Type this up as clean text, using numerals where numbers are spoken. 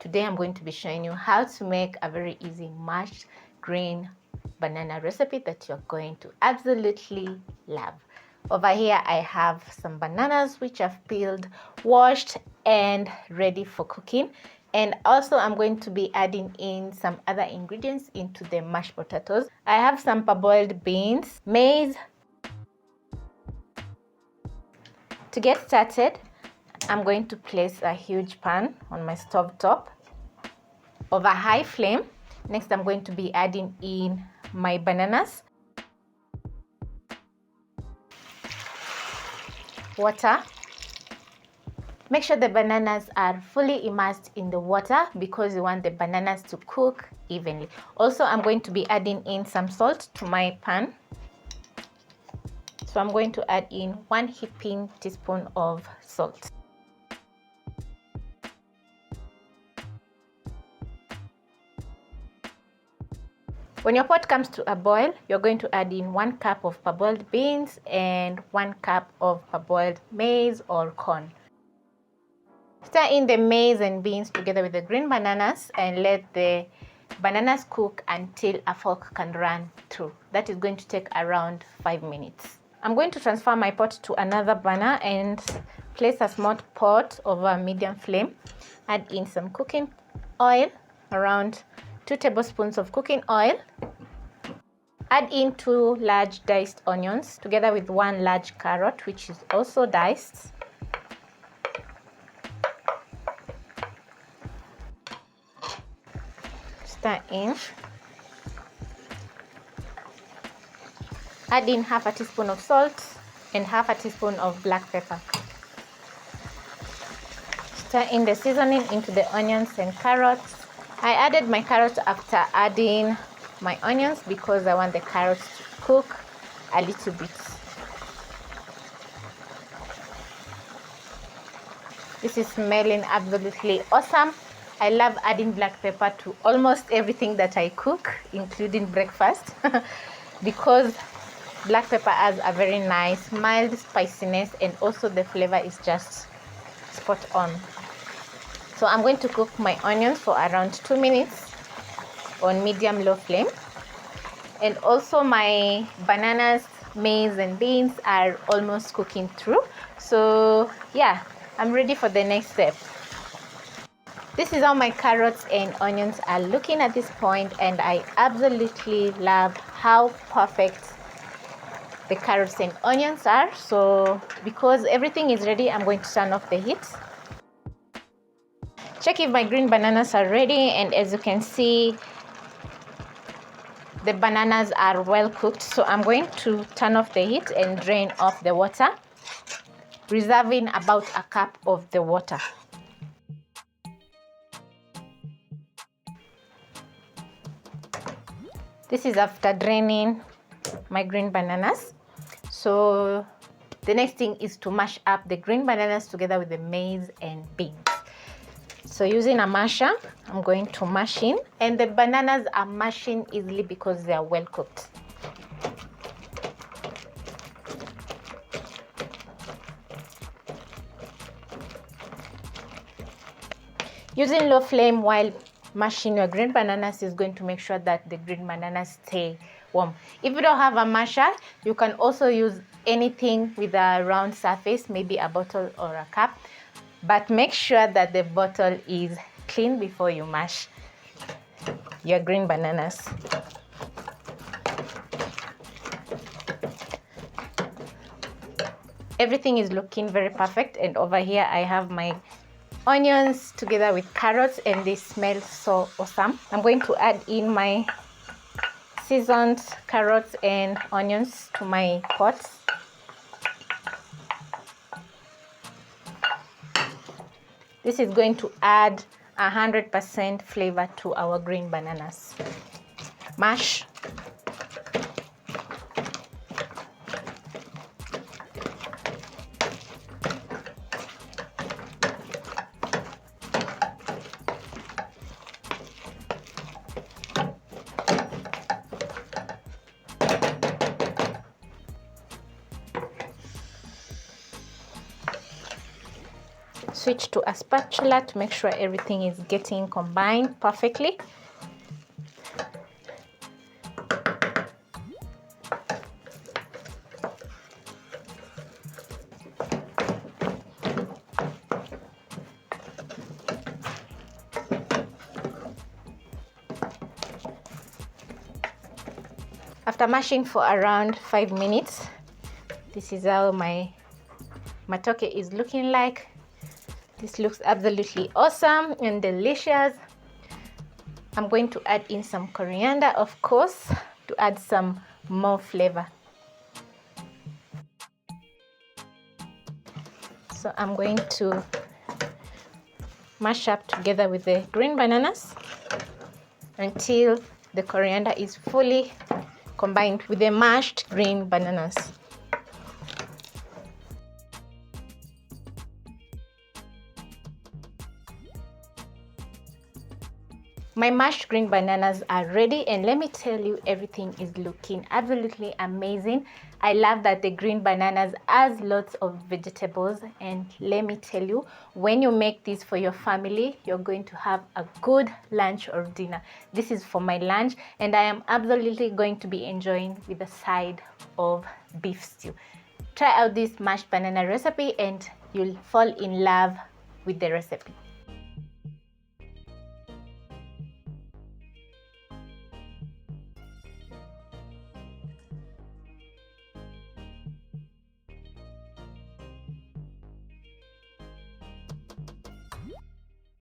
Today I'm going to be showing you how to make a very easy mashed green banana recipe that you're going to absolutely love. Over here I have some bananas which I've peeled, washed and ready for cooking. And also I'm going to be adding in some other ingredients into the mashed potatoes. I have some parboiled beans, maize. To get started, I'm going to place a huge pan on my stove top over high flame. Next, I'm going to be adding in my bananas, water. Make sure the bananas are fully immersed in the water because you want the bananas to cook evenly. Also, I'm going to be adding in some salt to my pan. So I'm going to add in 1 heaping teaspoon of salt. When your pot comes to a boil, you're going to add in 1 cup of parboiled beans and 1 cup of parboiled maize or corn. Stir in the maize and beans together with the green bananas and let the bananas cook until a fork can run through. That is going to take around 5 minutes. I'm going to transfer my pot to another burner and place a small pot over a medium flame. Add in some cooking oil, around 2 tablespoons of cooking oil. Add in 2 large diced onions together with 1 large carrot which is also diced. Stir in. Add in half a teaspoon of salt and half a teaspoon of black pepper. Stir in the seasoning into the onions and carrots. I added my carrots after adding my onions because I want the carrots to cook a little bit. This is smelling absolutely awesome. I love adding black pepper to almost everything that I cook, including breakfast, because black pepper has a very nice mild spiciness and also the flavor is just spot on. So I'm going to cook my onions for around 2 minutes on medium-low flame. And also my bananas, maize and beans are almost cooking through. So yeah, I'm ready for the next step. This is how my carrots and onions are looking at this point, and I absolutely love how perfect the carrots and onions are. So because everything is ready, I'm going to turn off the heat. Check if my green bananas are ready, and as you can see, the bananas are well cooked. So I'm going to turn off the heat and drain off the water, reserving about a cup of the water. This is after draining my green bananas. So the next thing is to mash up the green bananas together with the maize and beans. So using a masher, I'm going to mash in, and the bananas are mashing easily because they are well cooked. Using low flame while mashing your green bananas is going to make sure that the green bananas stay warm. If you don't have a masher, you can also use anything with a round surface, maybe a bottle or a cup. But make sure that the bottle is clean before you mash your green bananas. Everything is looking very perfect, and over here I have my onions together with carrots and they smell so awesome. I'm going to add in my seasoned carrots and onions to my pot. This is going to add 100% flavor to our green bananas. Mash. switch to a spatula to make sure everything is getting combined perfectly. After mashing for around 5 minutes, this is how my matoke is looking like. This looks absolutely awesome and delicious. I'm going to add in some coriander, of course, to add some more flavor. So I'm going to mash up together with the green bananas until the coriander is fully combined with the mashed green bananas. My mashed green bananas are ready, and let me tell you, everything is looking absolutely amazing. I love that the green bananas has lots of vegetables, and let me tell you, when you make this for your family, you're going to have a good lunch or dinner. This is for my lunch, and I am absolutely going to be enjoying with a side of beef stew. Try out this mashed banana recipe and you'll fall in love with the recipe.